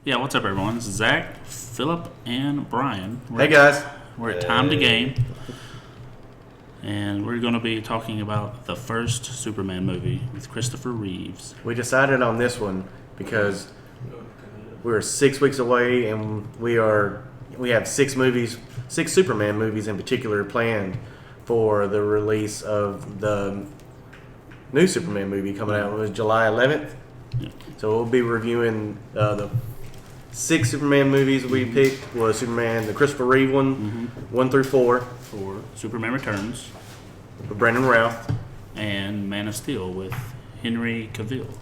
Yeah, what's up, everyone? This is Zach, Philip, and Brian. Hey, guys. We're at Time to Game, and we're going to be talking about the first Superman movie with Christopher Reeves. We decided on this one because we were 6 weeks away, and we have six Superman movies in particular planned for the release of the new Superman movie coming out. It was July 11th. Yeah. So we'll be reviewing the 6 Superman movies we picked. Was Superman, the Christopher Reeve one, 1 through 4. For Superman Returns. With Brandon Routh. And Man of Steel with Henry Cavill.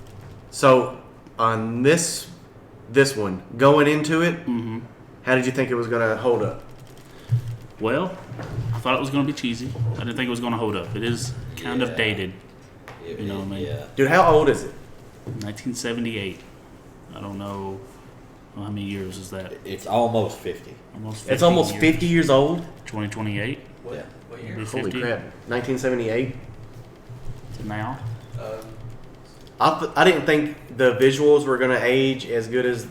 So on this one, going into it, how did you think it was going to hold up? Well, I thought it was going to be cheesy. I didn't think it was going to hold up. It is kind of dated. You know what I mean? Yeah. Dude, how old is it? 1978. I don't know how many years is that. It's almost 50. It's almost 50 years old? 2028. Yeah. What year? Holy crap. 1978? To now. I didn't think the visuals were going to age as good as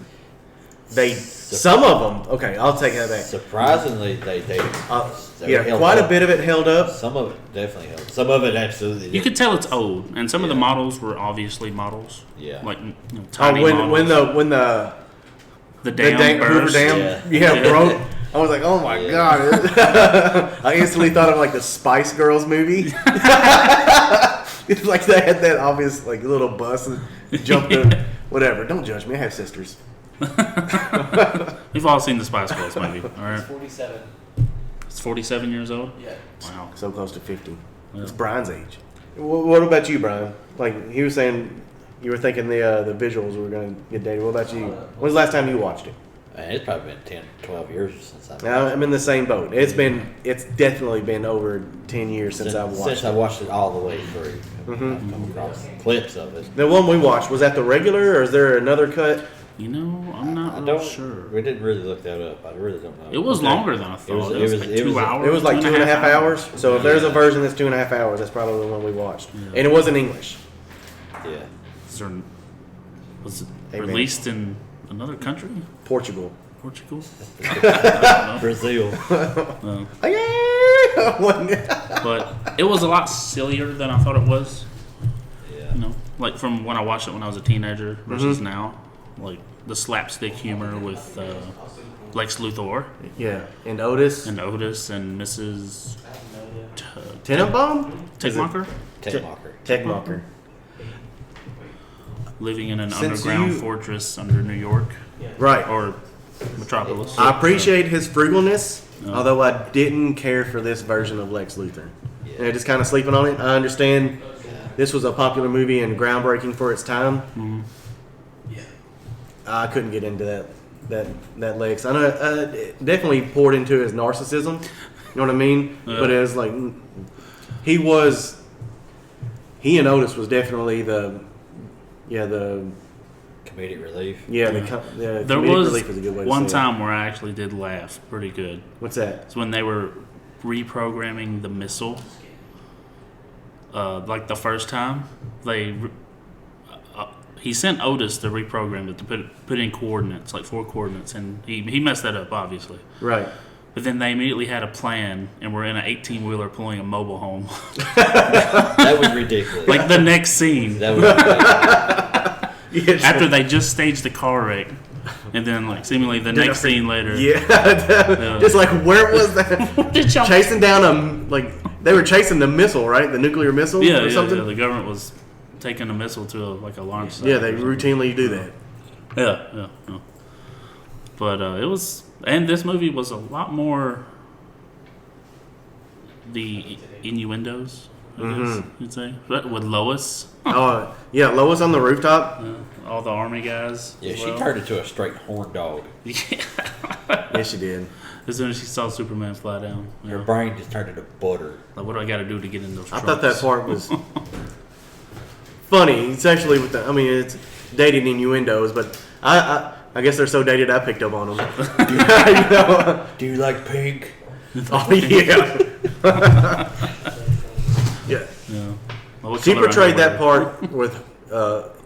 some of them. Okay, I'll take that back. Surprisingly, they quite a bit of it held up. Some of it definitely held. Some of it absolutely didn't. You could tell it's old, and some of the models were obviously models. Yeah. Like tiny models. when the dam Hoover burst. Dam broke. I was like, oh my god. I instantly thought of like the Spice Girls movie. It's like they had that obvious like little bus and jumped in. Whatever. Don't judge me. I have sisters. We've all seen the Spice Girls movie. All right. It's 47. It's 47 years old? Yeah. Wow. So close to 50. Yeah. It's Brian's age. What about you, Brian? Like he was saying, you were thinking the visuals were going to get dated. What about you? When's the last time you watched it? Man, it's probably been 10, 12 years since I've I'm in the same boat. It's definitely been over 10 years since I've watched Since it. I watched it all the way through. I've come across clips of it. The one we watched, was that the regular or is there another cut? You know, I'm not real sure. We didn't really look that up. I really don't know. It was longer than I thought. It was like 2 hours. It was like 2.5 hours. So if there's a version that's 2.5 hours, that's probably the one we watched. Yeah. And it was in English. Yeah. Was it released in another country? Portugal. Brazil. But it was a lot sillier than I thought it was. Yeah. You know, like from when I watched it when I was a teenager versus now. Like the slapstick humor with Lex Luthor. Yeah. And Otis. And Mrs. Tenenbaum? Tegmocker? Tegmocker. Living in an underground fortress under New York. Right. Or Metropolis. I appreciate his frugalness, although I didn't care for this version of Lex Luthor. Yeah. And just kind of sleeping on it. I understand this was a popular movie and groundbreaking for its time. Mm-hmm. I couldn't get into that Lex. I know it definitely poured into his narcissism. You know what I mean? But it was like he and Otis was definitely the comedic relief. Yeah, the there comedic was relief is a good way to one say time where I actually did laugh pretty good. What's that? It's when they were reprogramming the missile. Like the first time, he sent Otis to reprogram it to put in coordinates, like 4 coordinates, and he messed that up, obviously. Right. But then they immediately had a plan, and we're in an 18-wheeler pulling a mobile home. That was ridiculous. Like the next scene. That was ridiculous. After they just staged the car wreck, and then like seemingly the next scene later. Yeah. Just like where was that? Chasing down they were chasing the missile, right? The nuclear missile or something? Yeah, the government was taking a missile to a launch site. Yeah, they routinely do that. Yeah. But it was, and this movie was a lot more the innuendos, I guess you'd say, but with Lois. Oh, yeah, Lois on the rooftop. All the army guys. Yeah, she turned into a straight horn dog. Yeah, she did. As soon as she saw Superman fly down, her brain just turned into butter. Like, what do I got to do to get in those trucks? I thought that part was funny. It's actually it's dated innuendos, but I guess they're so dated I picked up on them. Do you like pink? Oh yeah. Yeah. Well, she portrayed that part with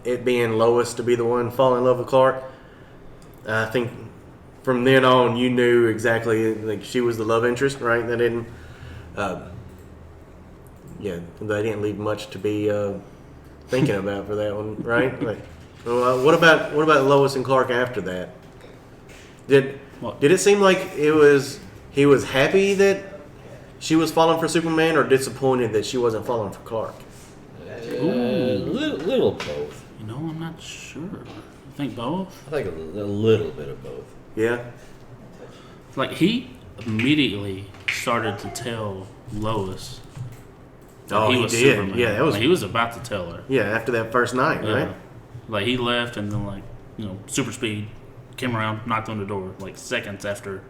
it being Lois to be the one falling in love with Clark. I think from then on, you knew exactly like she was the love interest, right? They didn't, they didn't leave much to be thinking about for that one, right? Like, well, what about Lois and Clark after that? Did it seem like he was happy that she was falling for Superman, or disappointed that she wasn't falling for Clark? Little both. You know, I'm not sure. You think both? I think a little bit of both. Yeah. Like, he immediately started to tell Lois that Oh, he he was did. Superman. Yeah, that was. Like, he was about to tell her. Yeah, after that first night, right? Like, he left and then, like, you know, super speed, came around, knocked on the door, like, seconds after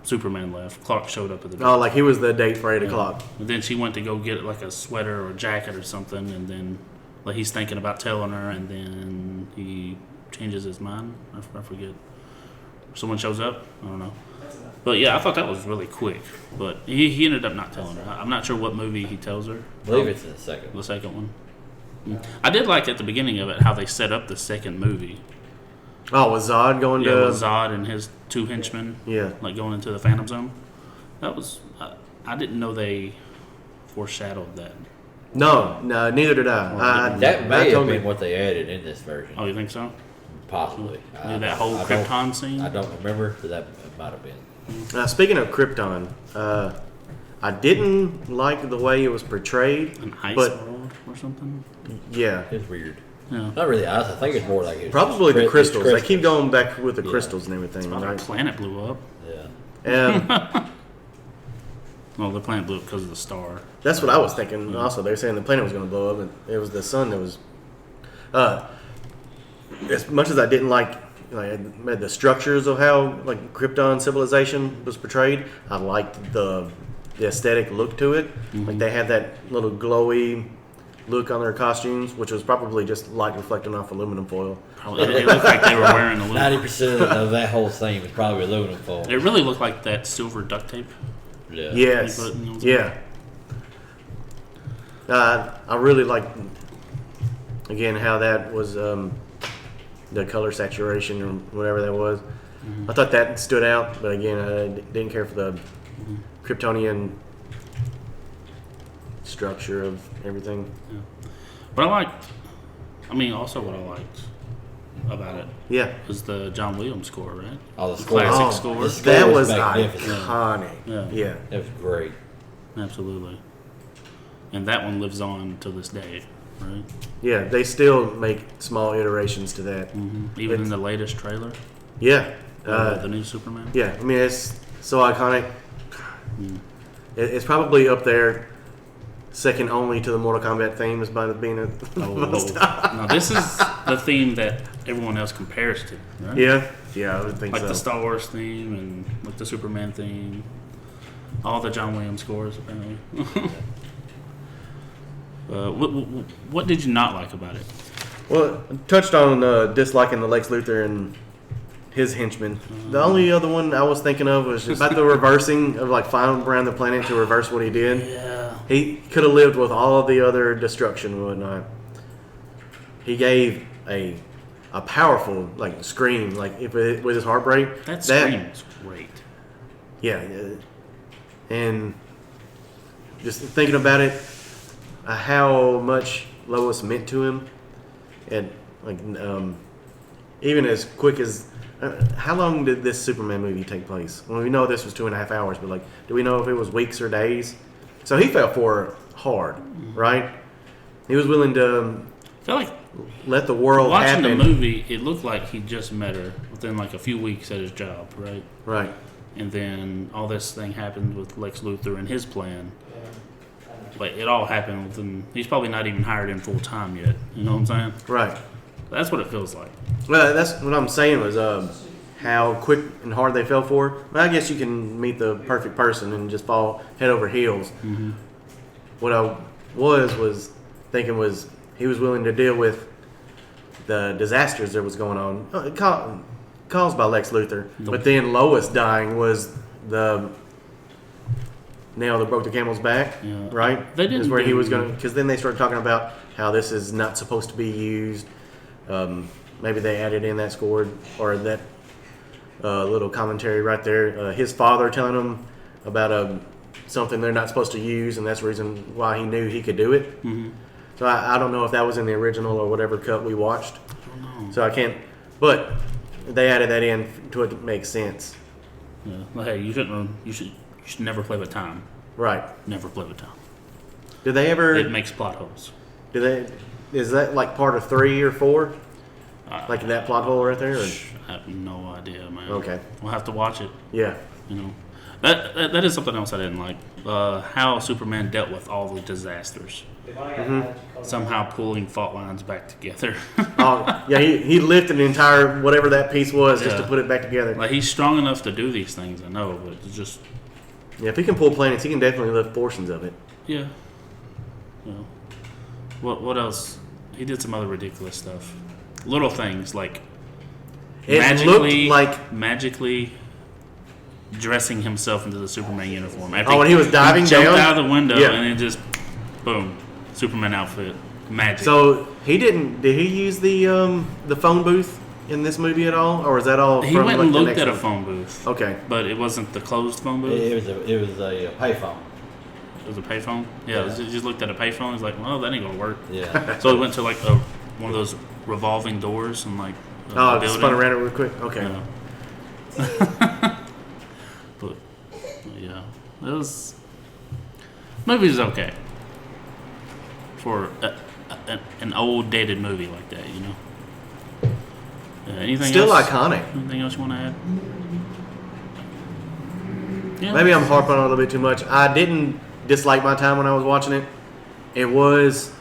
Superman left. Clark showed up at the door. Oh, like he was the date for 8 o'clock. And then she went to go get, like, a sweater or a jacket or something, and then, like, he's thinking about telling her, and then he changes his mind. I forget. Someone shows up. I don't know. But yeah, I thought that was really quick. But he ended up not telling her. I'm not sure what movie he tells her. I believe it's in the second. The second one. I did like at the beginning of it how they set up the second movie. Oh, was Zod going Yeah, to? with Zod and his two henchmen. Yeah. Like going into the Phantom Zone. That was. I didn't know they foreshadowed that. No, neither did I. That may have told been me- what they added in this version. Oh, you think so? Possibly. Yeah, that whole I Krypton scene. I don't remember, but that might have been. Speaking of Krypton, I didn't like the way it was portrayed. An ice but world or something. yeah, It's weird. Yeah. Not really ice. I think it's more like it's probably the it's crystals. They crystals. keep going back with the Yeah. crystals and everything, Well, the right? planet blew up. Yeah. Well, the planet blew up because of the star. That's what I was thinking. Also, they were saying the planet was going to blow up, and it was the sun that was. As much as I didn't like the structures of how like Krypton civilization was portrayed, I liked the aesthetic look to it. Like they had that little glowy look on their costumes, which was probably just light reflecting off aluminum foil. It looked like they were wearing a 90% of that whole thing was probably aluminum foil. It really looked like that silver duct tape. Yeah. Yes. You put, you know, Yeah. I really liked, again, how that was the color saturation or whatever that was. I thought that stood out, but again, I didn't care for the Kryptonian structure of everything. But also what I liked about it Yeah. was the John Williams score, right? All the The score. classic Oh, score. the score that was was magnificent. iconic. Yeah. Yeah. That was great. Absolutely. And that one lives on to this day, right? Yeah, they still make small iterations to that. Even in the latest trailer, Yeah. the new Superman. Yeah, I mean, it's so iconic. It's probably up there, second only to the Mortal Kombat theme as by being a. Now this is the theme that everyone else compares to, right? Yeah, I would think Like so. the Star Wars theme and like the Superman theme. All the John Williams scores, apparently. What did you not like about it? Well, I touched on disliking the Lex Luthor and his henchmen. The only other one I was thinking of was about the reversing of like flying around the planet to reverse what he did. Yeah. He could have lived with all of the other destruction and whatnot. He gave a powerful like scream, like with his heartbreak. That scream was great. Yeah, and just thinking about it, how much Lois meant to him, and like even as quick as how long did this Superman movie take place? Well, we know this was 2.5 hours, but like, do we know if it was weeks or days? So he fell for her hard, right? He was willing to I feel like let the world watching happen. the movie, it looked like he just met her within like a few weeks at his job, right? Right. And then all this thing happened with Lex Luthor and his plan. But it all happened within. He's probably not even hired in full time yet. You know what I'm saying? Right. That's what it feels like. Well, that's what I'm saying was how quick and hard they fell for her. Well, I guess you can meet the perfect person and just fall head over heels. What I was thinking was he was willing to deal with the disasters that was going on caused by Lex Luthor. But then Lois dying was the nail that broke the camel's back, Yeah. right? They didn't Is where he do- was going, because then they started talking about how this is not supposed to be used. Maybe they added in that score, or that little commentary right there. His father telling him about something they're not supposed to use, and that's the reason why he knew he could do it. Mm-hmm. So I don't know if that was in the original or whatever cut we watched. I don't know. So I can't. But they added that in to it to make sense. Yeah. Well, hey, you should never play with time. Right. Never play with time. Did they ever? It makes plot holes. Do they? Is that like part of 3 or 4? Like that plot hole right there? Or? I have no idea, man. Okay. We'll have to watch it. Yeah. You know, that is something else I didn't like. How Superman dealt with all the disasters. Somehow pulling fault lines back together. Oh, yeah, he lifted the entire whatever that piece was just to Yeah. put it back together. Like, he's strong enough to do these things, I know, but it's just, Yeah, if he can pull planets, he can definitely lift portions of it. yeah. You know, what else? He did some other ridiculous stuff. Little things like It magically, looked like magically dressing himself into the Superman uniform. Oh, when he was diving he jumped down? out of the window Yeah. and it just boom, Superman outfit, magic. so he didn't. Did he use the phone booth in this movie at all, or is that all? he from, went like, and the looked next at a one? phone booth, Okay. but it wasn't the closed phone booth. It was a payphone. It was a payphone. Yeah, he just looked at a payphone. He's like, well, that ain't gonna work. Yeah. So he went to like one of those revolving doors and like Oh, a it spun around it real quick. Okay. Yeah. but yeah, it was. Movie was okay for an old dated movie like that, you know. Anything Still else? iconic. Anything else you want to add? Yeah. Maybe I'm harping on it a little bit too much. I didn't dislike my time when I was watching it. It was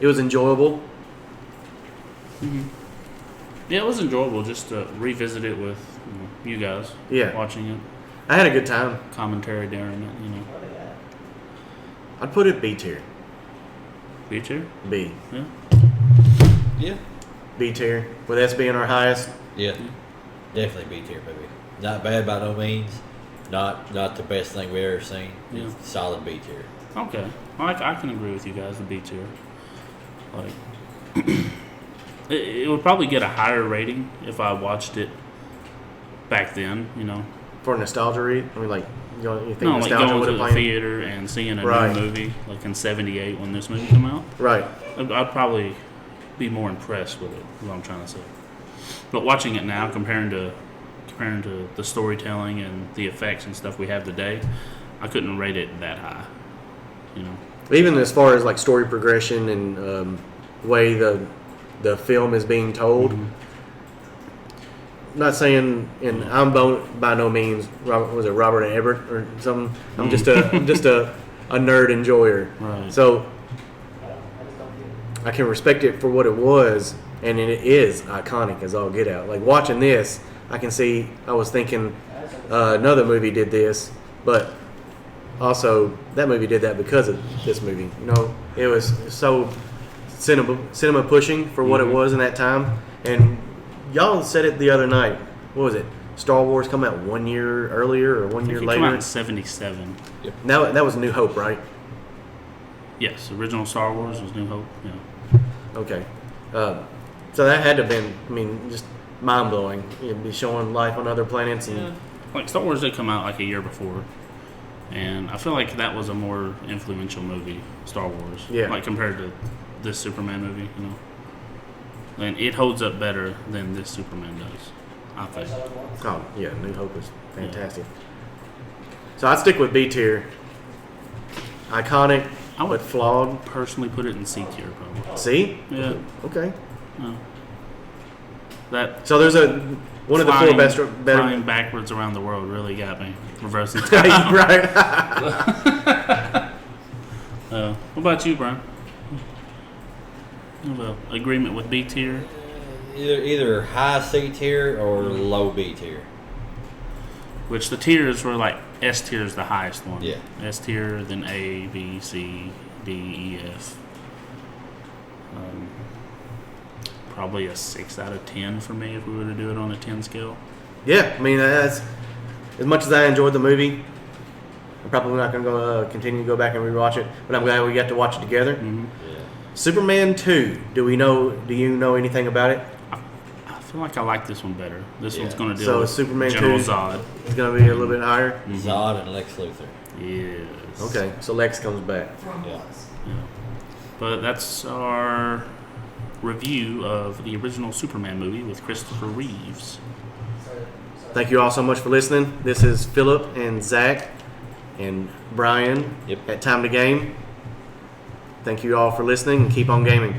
enjoyable. Yeah, it was enjoyable just to revisit it with you guys. Yeah. Watching it, I had a good time. commentary during it, you know. I'd put it B tier. B tier. B. Yeah. Yeah. B tier. With S being our highest. Yeah. Definitely B tier, baby. Not bad by no means. Not the best thing we've ever seen. Yeah. Solid B tier. Okay, I can agree with you guys. The B tier, like, it would probably get a higher rating if I watched it back then. You know, For nostalgia read. I mean, like, you think no, like nostalgia going would to have the played? theater and seeing a Right. new movie, like in '78 when this movie came out. Right. I'd probably be more impressed with it. Is what I'm trying to say. But watching it now, comparing to the storytelling and the effects and stuff we have today, I couldn't rate it that high. You know. Even as far as like story progression and way the film is being told. Mm-hmm. I'm not saying, and I'm by no means Robert Ebert or something. I'm just a nerd enjoyer. Right. So I can respect it for what it was, and it is iconic as all get out. Like watching this, I can see. I was thinking another movie did this, but also that movie did that because of this movie. You know, it was so cinema pushing for what it was in that time. And y'all said it the other night. What was it? Star Wars come out 1 year earlier or 1 year It later? came out in '77. Now that was New Hope, right? Yes, original Star Wars was New Hope. Yeah. Okay. So that had to have been, I mean, just mind blowing. You'd be showing life on other planets and Like Star Wars did come out like a year before, and I feel like that was a more influential movie, Star Wars. Yeah. Like compared to this Superman movie, you know. And it holds up better than this Superman does, I think. oh yeah, New Hope is fantastic. So I'd stick with B tier. Iconic, I would but flawed. personally put it in C tier, probably. See? Yeah. Okay. No. That So there's one of the four best flying better. backwards around the world really got me. Reversing time. Right. What about you, Brian? You have an agreement with B tier? Either high C tier or low B tier. Which the tiers were like S tier is the highest one. Yeah. S tier, then A, B, C, D, E, F. Probably a 6 out of 10 for me if we were to do it on a 10 scale. Yeah, I mean, that's as much as I enjoyed the movie. I'm probably not going to continue to go back and rewatch it, but I'm glad we got to watch it together. Mm-hmm. Yeah. Superman 2. Do you know anything about it? I feel like I like this one better. This one's Yeah. going to deal So with Superman General 2 Zod. is going to be a little bit higher. Zod and Lex Luthor. Yes. Okay, so Lex comes back. Yeah. Yeah. But that's our review of the original Superman movie with Christopher Reeves. Thank you all so much for listening. This is Philip and Zach and Brian Yep. at Time to Game. Thank you all for listening and keep on gaming.